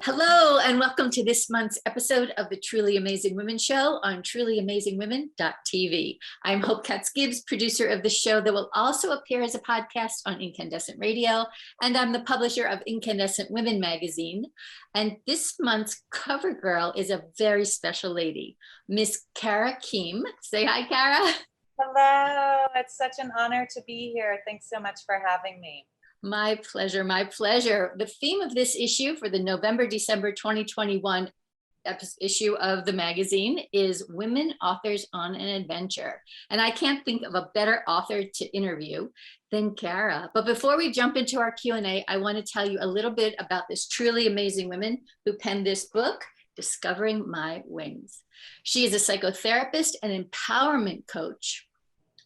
Hello, and welcome to this month's episode of the Truly Amazing Women Show on trulyamazingwomen.tv. I'm Hope Katz-Gibbs, producer of the show that will also appear as a podcast on Incandescent Radio, and I'm the publisher of Inkandescent Women magazine. And this month's cover girl is a very special lady, Miss Kara Kihm. Say hi, Kara. Hello, it's such an honor to be here. Thanks so much for having me. My pleasure, my pleasure. The theme of this issue for the November-December 2021 issue of the magazine is Women Authors on an Adventure. And I can't think of a better author to interview than Kara. But before we jump into our Q&A, I want to tell you a little bit about this truly amazing woman who penned this book, Discovering My Wings. She is a psychotherapist and empowerment coach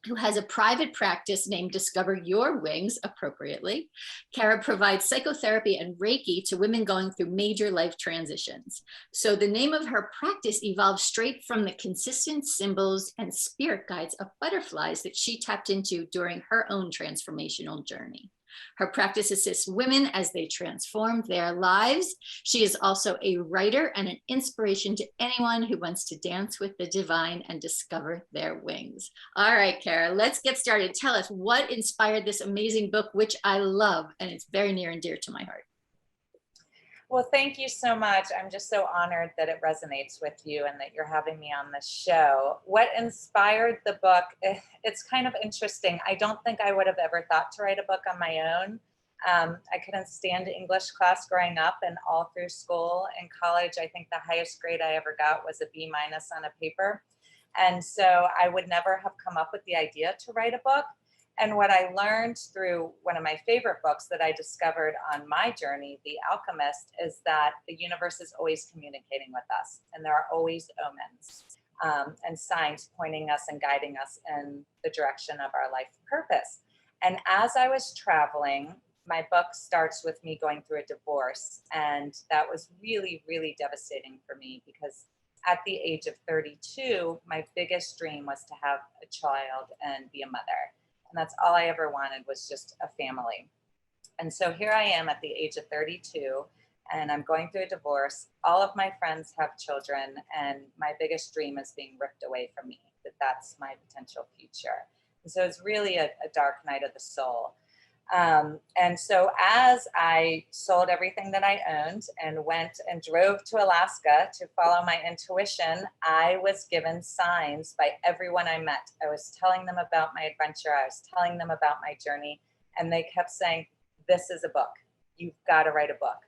who has a private practice named Discover Your Wings, appropriately. Kara provides psychotherapy and Reiki to women going through major life transitions. So the name of her practice evolved straight from the consistent symbols and spirit guides of butterflies that she tapped into during her own transformational journey. Her practice assists women as they transform their lives. She is also a writer and an inspiration to anyone who wants to dance with the divine and discover their wings. All right, Kara, let's get started. Tell us what inspired this amazing book, which I love, and it's very near and dear to my heart. Well, thank you so much. I'm just so honored that it resonates with you and that you're having me on this show. What inspired the book? It's kind of interesting. I don't think I would have ever thought to write a book on my own. I couldn't stand English class growing up, and all through school and college, I think the highest grade I ever got was a B- on a paper. And so I would never have come up with the idea to write a book. And what I learned through one of my favorite books that I discovered on my journey, The Alchemist, is that the universe is always communicating with us, and there are always omens and signs pointing us and guiding us in the direction of our life purpose. And as I was traveling, my book starts with me going through a divorce, and that was really, really devastating for me because at the age of 32, my biggest dream was to have a child and be a mother. And that's all I ever wanted, was just a family. And so here I am at the age of 32, and I'm going through a divorce. All of my friends have children, and my biggest dream is being ripped away from me, that's my potential future. And so it's really a dark night of the soul. And so as I sold everything that I owned and went and drove to Alaska to follow my intuition, I was given signs by everyone I met. I was telling them about my adventure. I was telling them about my journey. And they kept saying, this is a book. You've got to write a book.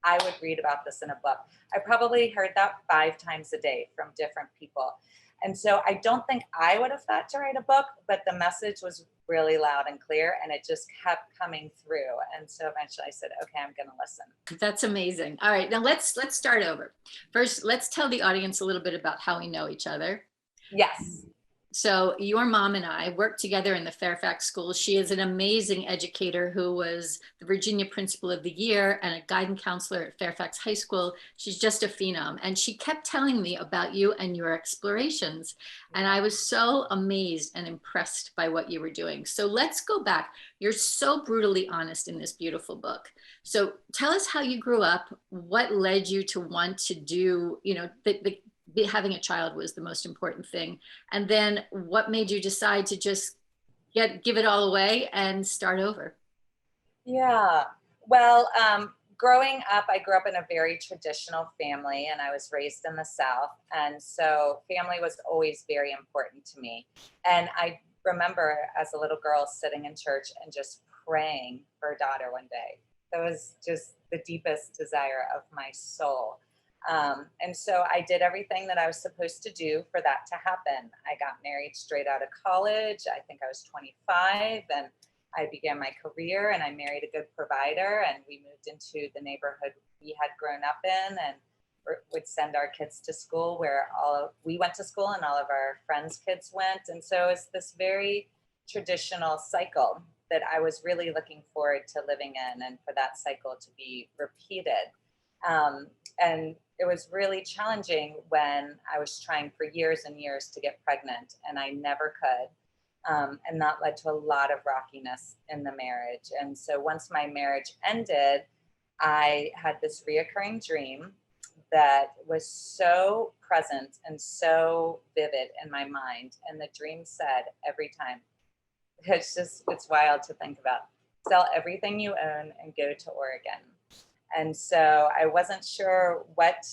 I would read about this in a book. I probably heard that 5 times a day from different people. And so I don't think I would have thought to write a book, but the message was really loud and clear, and it just kept coming through. And so eventually I said, okay, I'm going to listen. That's amazing. All right, now let's start over. First, let's tell the audience a little bit about how we know each other. Yes. So your mom and I worked together in the Fairfax Schools. She is an amazing educator who was the Virginia Principal of the Year and a guidance counselor at Fairfax High School. She's just a phenom. And she kept telling me about you and your explorations. And I was so amazed and impressed by what you were doing. So let's go back. You're so brutally honest in this beautiful book. So tell us how you grew up, what led you to want to do, having a child was the most important thing. And then what made you decide to just give it all away and start over? Yeah, well, growing up, I grew up in a very traditional family, and I was raised in the South. And so family was always very important to me. And I remember as a little girl sitting in church and just praying for a daughter one day. That was just the deepest desire of my soul. And so I did everything that I was supposed to do for that to happen. I got married straight out of college. I think I was 25, and I began my career, and I married a good provider, and we moved into the neighborhood we had grown up in, and would send our kids to school where we went to school and all of our friends' kids went. And so it's this very traditional cycle that I was really looking forward to living in, and for that cycle to be repeated. And it was really challenging when I was trying for years and years to get pregnant, and I never could. And that led to a lot of rockiness in the marriage. And so once my marriage ended, I had this reoccurring dream that was so present and so vivid in my mind. And the dream said every time, it's wild to think about. Sell everything you own and go to Oregon. And so I wasn't sure what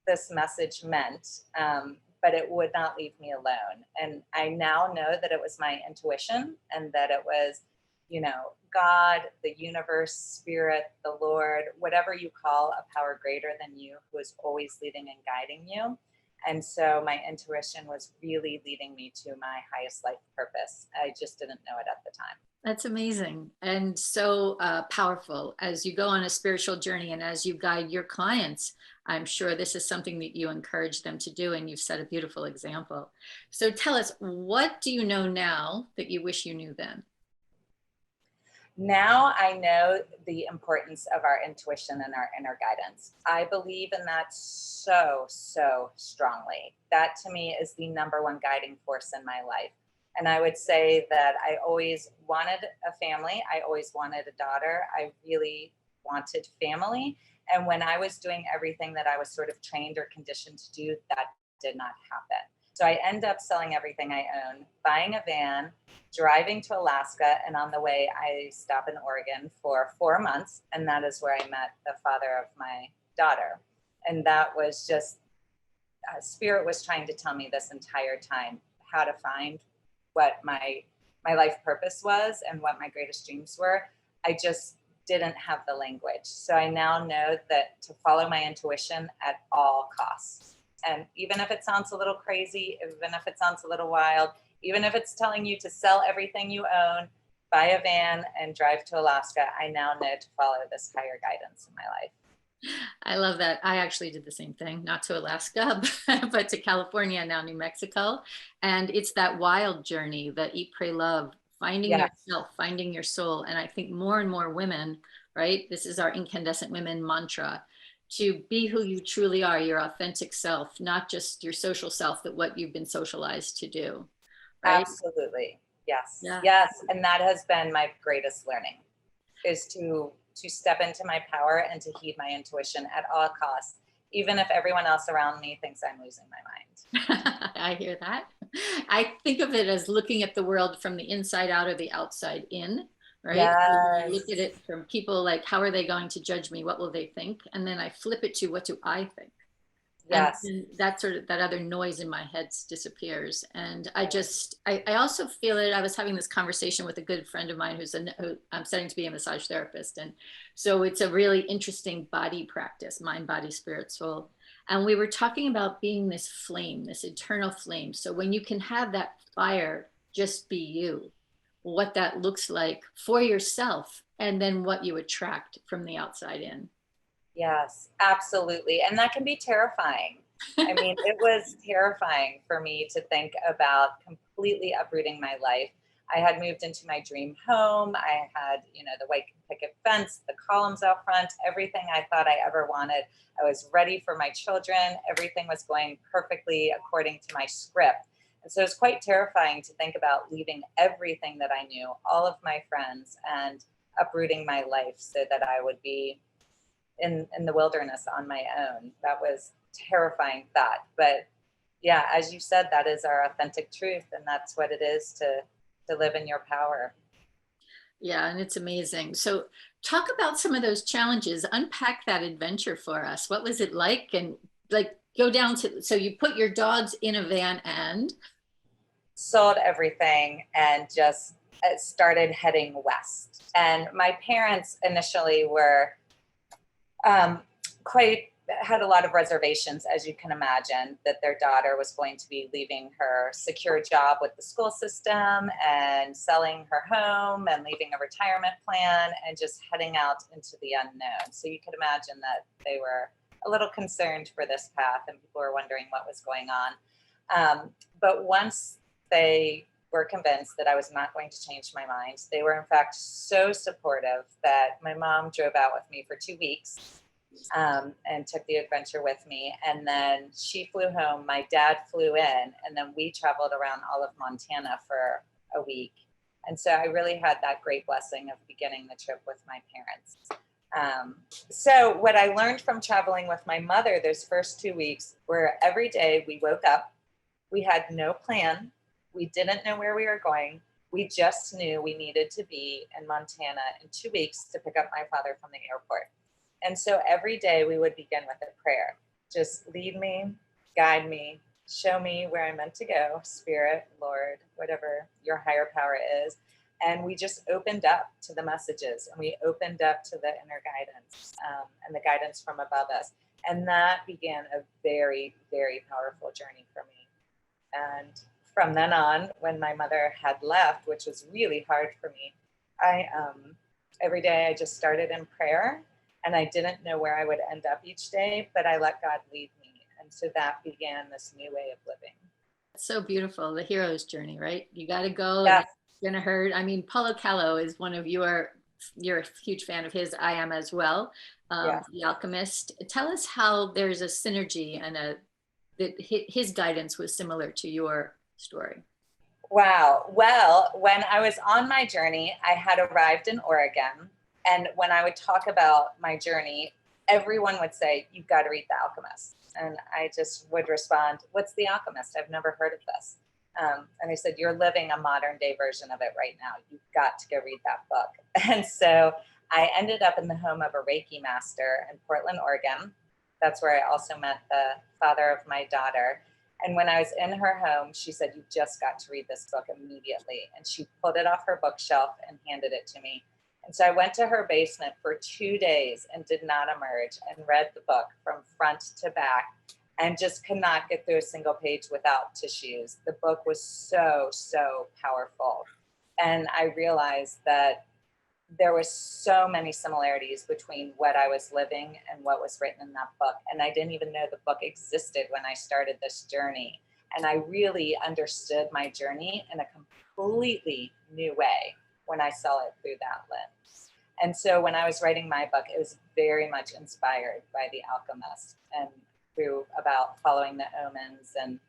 this message meant, but it would not leave me alone. And I now know that it was my intuition and that it was, God, the universe, spirit, the Lord, whatever you call a power greater than you, who is always leading and guiding you. And so my intuition was really leading me to my highest life purpose. I just didn't know it at the time. That's amazing and so powerful as you go on a spiritual journey and as you guide your clients. I'm sure this is something that you encourage them to do, and you've set a beautiful example. So tell us, what do you know now that you wish you knew then? Now I know the importance of our intuition and our inner guidance. I believe in that so, so strongly. That to me is the number one guiding force in my life. And I would say that I always wanted a family. I always wanted a daughter. I really wanted family. And when I was doing everything that I was sort of trained or conditioned to do, that did not happen. So I end up selling everything I own, buying a van, driving to Alaska, and on the way, I stop in Oregon for 4 months, and that is where I met the father of my daughter. And that was just, Spirit was trying to tell me this entire time how to find what my life purpose was and what my greatest dreams were. I just didn't have the language. So I now know that to follow my intuition at all costs. And even if it sounds a little crazy, even if it sounds a little wild, even if it's telling you to sell everything you own, buy a van, and drive to Alaska, I now know to follow this higher guidance in my life. I love that. I actually did the same thing, not to Alaska, but to California, now New Mexico. And it's that wild journey, the eat, pray, love, finding Yes. yourself, finding your soul. And I think more and more women, right? This is our Incandescent Women mantra, to be who you truly are, your authentic self, not just your social self, but what you've been socialized to do, right? Absolutely. Yes. Yeah. Yes. And that has been my greatest learning, is to step into my power and to heed my intuition at all costs, even if everyone else around me thinks I'm losing my mind. I hear that. I think of it as looking at the world from the inside out or the outside in, right? So I look Yes. at it from people like, how are they going to judge me? What will they think? And then I flip it to, what do I think? And Yes. that sort of, that other noise in my head disappears. And I also feel it. I was having this conversation with a good friend of mine who I'm studying to be a massage therapist. And so it's a really interesting body practice, mind, body, spirit, soul. And we were talking about being this flame, this eternal flame. So when you can have that fire just be you, what that looks like for yourself, and then what you attract from the outside in. Yes, absolutely. And that can be terrifying. I mean, it was terrifying for me to think about completely uprooting my life. I had moved into my dream home. I had, the white picket fence, the columns out front, everything I thought I ever wanted. I was ready for my children. Everything was going perfectly according to my script. And so it's quite terrifying to think about leaving everything that I knew, all of my friends, and uprooting my life so that I would be in the wilderness on my own. That was terrifying thought. But yeah, as you said, that is our authentic truth, and that's what it is to live in your power. Yeah, and it's amazing. So talk about some of those challenges, unpack that adventure for us. What was it like? And like go down to, so you put your dogs in a van and Sold everything and just started heading west. And my parents initially were quite had a lot of reservations, as you can imagine, that their daughter was going to be leaving her secure job with the school system and selling her home and leaving a retirement plan and just heading out into the unknown. So you could imagine that they were a little concerned for this path, and people were wondering what was going on. But once they were convinced that I was not going to change my mind, they were in fact so supportive that my mom drove out with me for 2 weeks and took the adventure with me. And then she flew home, my dad flew in, and then we traveled around all of Montana for a week. And so I really had that great blessing of beginning the trip with my parents. So what I learned from traveling with my mother those first 2 weeks were every day we woke up, we had no plan, we didn't know where we were going. We just knew we needed to be in Montana in 2 weeks to pick up my father from the airport. And so every day we would begin with a prayer. Just lead me, guide me, show me where I'm meant to go, Spirit, Lord, whatever your higher power is. And we just opened up to the messages, and we opened up to the inner guidance, and the guidance from above us. And that began a very, very powerful journey for me. And from then on, when my mother had left, which was really hard for me, I every day I just started in prayer, and I didn't know where I would end up each day, but I let God lead me. And so that began this new way of living. So beautiful, the hero's journey, right? You got to go, and Yes. it's gonna hurt. I mean, Paulo Coelho is one of you're a huge fan of his. I am as well. Yeah. The Alchemist. Tell us how there's a synergy and that his guidance was similar to your story. Wow. Well, when I was on my journey, I had arrived in Oregon. And when I would talk about my journey, everyone would say, you've got to read The Alchemist. And I just would respond, what's The Alchemist? I've never heard of this. And they said, you're living a modern day version of it right now. You've got to go read that book. And so I ended up in the home of a Reiki master in Portland, Oregon. That's where I also met the father of my daughter. And when I was in her home, she said, you just got to read this book immediately. And she pulled it off her bookshelf and handed it to me. And so I went to her basement for 2 days and did not emerge, and read the book from front to back, and just could not get through a single page without tissues. The book was so, so powerful. And I realized that there was so many similarities between what I was living and what was written in that book. And I didn't even know the book existed when I started this journey. And I really understood my journey in a completely new way when I saw it through that lens. And so when I was writing my book, it was very much inspired by The Alchemist, and through about following the omens and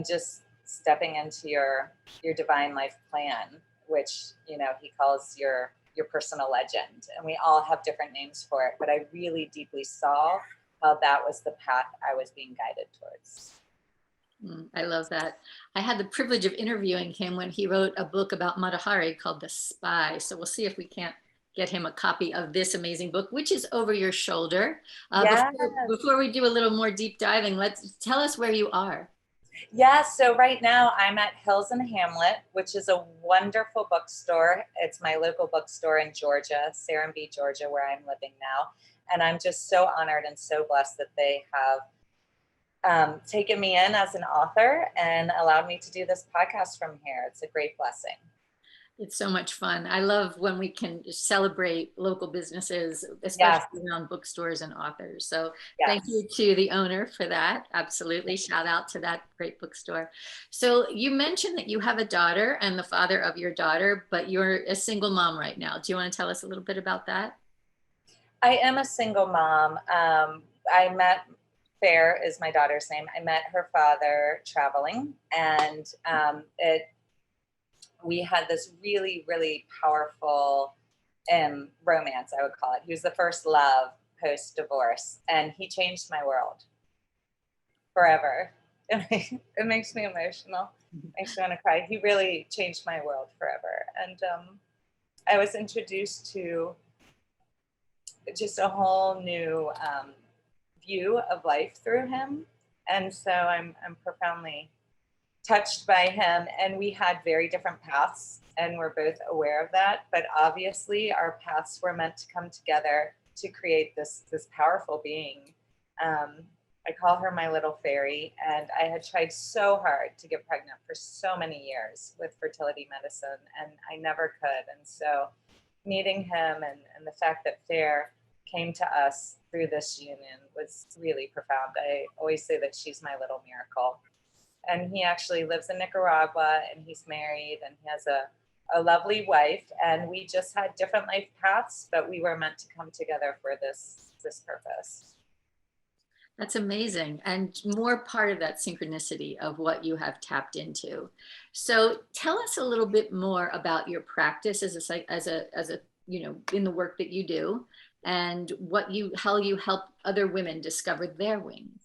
just stepping into your divine life plan, which, you know, he calls your personal legend. And we all have different names for it, but I really deeply saw how that was the path I was being guided towards. I love that. I had the privilege of interviewing him when he wrote a book about Mata Hari called The Spy. So we'll see if we can't get him a copy of this amazing book, which is over your shoulder. Yes. Before we do a little more deep diving, tell us where you are. Yeah, so right now I'm at Hills and Hamlet, which is a wonderful bookstore. It's my local bookstore in Georgia, Serenbe, Georgia, where I'm living now. And I'm just so honored and so blessed that they have taken me in as an author and allowed me to do this podcast from here. It's a great blessing. It's so much fun. I love when we can celebrate local businesses, especially around bookstores and authors. So thank you to the owner for that. Absolutely. Shout out to that great bookstore. So you mentioned that you have a daughter and the father of your daughter, but you're a single mom right now. Do you want to tell us a little bit about that? I am a single mom. I met Fair is my daughter's name. I met her father traveling, and we had this really, really powerful romance, I would call it. He was the first love post-divorce, and he changed my world forever. It makes me emotional. Makes me want to cry. He really changed my world forever. And I was introduced to just a whole new view of life through him. And so I'm profoundly touched by him, and we had very different paths, and we're both aware of that. But obviously our paths were meant to come together to create this powerful being. I call her my little fairy, and I had tried so hard to get pregnant for so many years with fertility medicine, and I never could. And so meeting him and the fact that Fair came to us through this union was really profound. I always say that she's my little miracle. And he actually lives in Nicaragua, and he's married, and he has a lovely wife, and we just had different life paths, but we were meant to come together for this purpose. That's amazing, and more part of that synchronicity of what you have tapped into. So tell us a little bit more about your practice as a in the work that you do, and how you help other women discover their wings.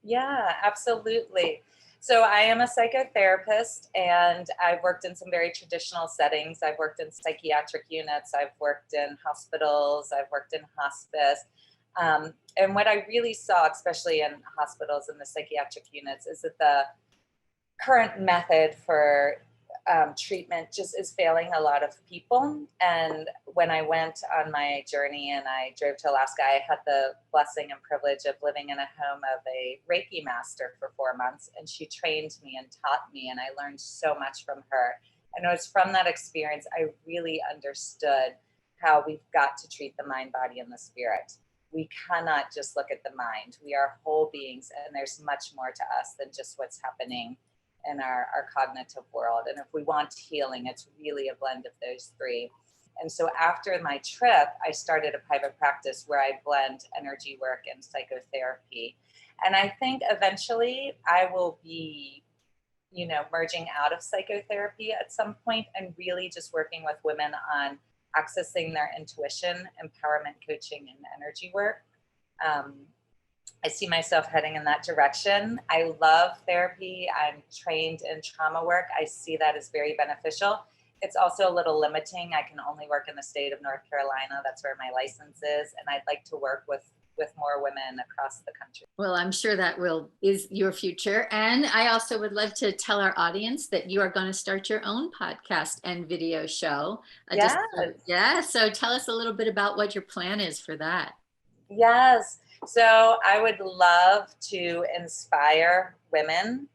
Yeah, absolutely. So I am a psychotherapist, and I've worked in some very traditional settings. I've worked in psychiatric units, I've worked in hospitals, I've worked in hospice. And what I really saw, especially in hospitals and the psychiatric units, is that the current method for treatment just is failing a lot of people. And when I went on my journey and I drove to Alaska, I had the blessing and privilege of living in a home of a Reiki master for 4 months. And she trained me and taught me, and I learned so much from her. And it was from that experience I really understood how we've got to treat the mind, body, and the spirit. We cannot just look at the mind. We are whole beings, and there's much more to us than just what's happening in our cognitive world. And if we want healing, it's really a blend of those three. And so after my trip, I started a private practice where I blend energy work and psychotherapy. And I think eventually I will be, merging out of psychotherapy at some point and really just working with women on accessing their intuition, empowerment coaching, and energy work. I see myself heading in that direction. I love therapy. I'm trained in trauma work. I see that as very beneficial. It's also a little limiting. I can only work in the state of North Carolina. That's where my license is. And I'd like to work with more women across the country. Well, I'm sure that is your future. And I also would love to tell our audience that you are going to start your own podcast and video show. Yes. Yeah. So tell us a little bit about what your plan is for that. Yes. So I would love to inspire women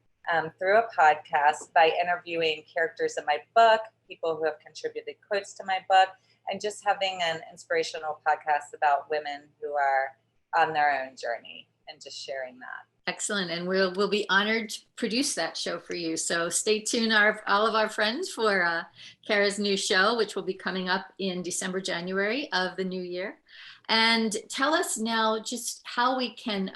through a podcast by interviewing characters in my book, people who have contributed quotes to my book, and just having an inspirational podcast about women who are on their own journey and just sharing that. Excellent. And we'll be honored to produce that show for you. So stay tuned, all of our friends, for Kara's new show, which will be coming up in December, January of the new year. And tell us now just how we can,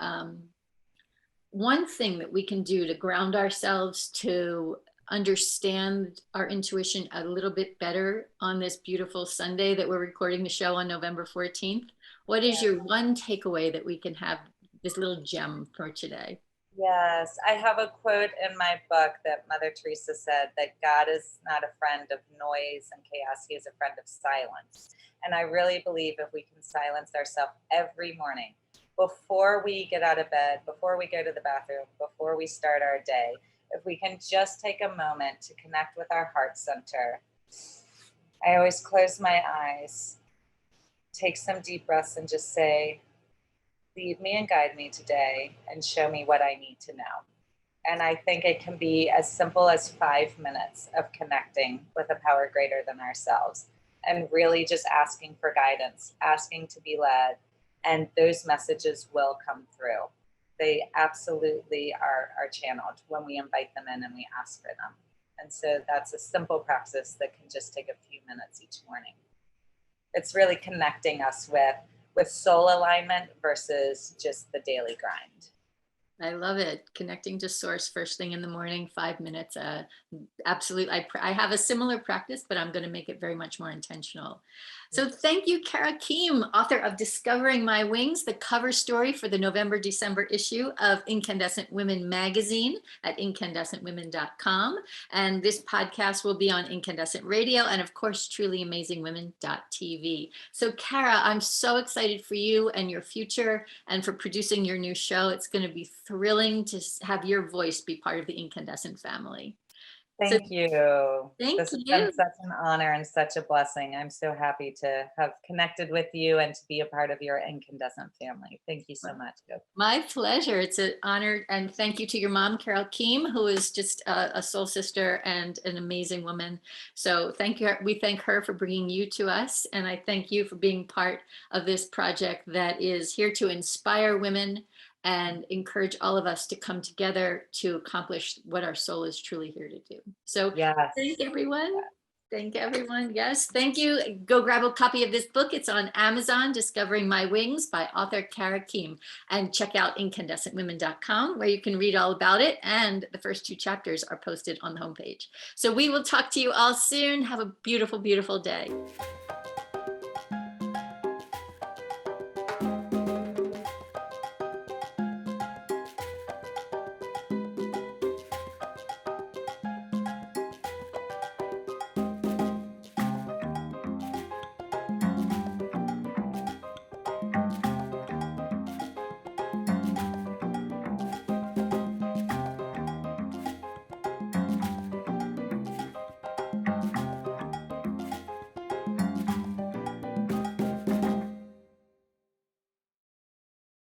one thing that we can do to ground ourselves, to understand our intuition a little bit better on this beautiful Sunday that we're recording the show on November 14th. What is your one takeaway that we can have, this little gem for today? Yes, I have a quote in my book that Mother Teresa said, that God is not a friend of noise and chaos. He is a friend of silence. And I really believe if we can silence ourselves every morning, before we get out of bed, before we go to the bathroom, before we start our day, if we can just take a moment to connect with our heart center. I always close my eyes, take some deep breaths, and just say, lead me and guide me today and show me what I need to know. And I think it can be as simple as 5 minutes of connecting with a power greater than ourselves and really just asking for guidance, asking to be led, and those messages will come through. They absolutely are channeled when we invite them in and we ask for them. And so that's a simple practice that can just take a few minutes each morning. It's really connecting us with soul alignment versus just the daily grind. I love it. Connecting to source first thing in the morning, 5 minutes. Absolutely. I have a similar practice, but I'm going to make it very much more intentional. So thank you, Kara Kihm, author of Discovering My Wings, the cover story for the November-December issue of Inkandescent Women magazine at inkandescentwomen.com. And this podcast will be on Incandescent Radio and, of course, trulyamazingwomen.tv. So, Kara, I'm so excited for you and your future and for producing your new show. It's going to be thrilling to have your voice be part of the Incandescent family. Thank you. Thank This has you. been such an honor and such a blessing. I'm so happy to have connected with you and to be a part of your Incandescent family. Thank you so much. My pleasure. It's an honor. And thank you to your mom, Carole Kihm, who is just a soul sister and an amazing woman. So thank you. We thank her for bringing you to us. And I thank you for being part of this project that is here to inspire women and encourage all of us to come together to accomplish what our soul is truly here to do. So yes. Thank everyone. Thank everyone. Yes, thank you. Go grab a copy of this book. It's on Amazon, Discovering My Wings by author Kara Kihm. And check out incandescentwomen.com where you can read all about it. And the first 2 chapters are posted on the homepage. So we will talk to you all soon. Have a beautiful, beautiful day.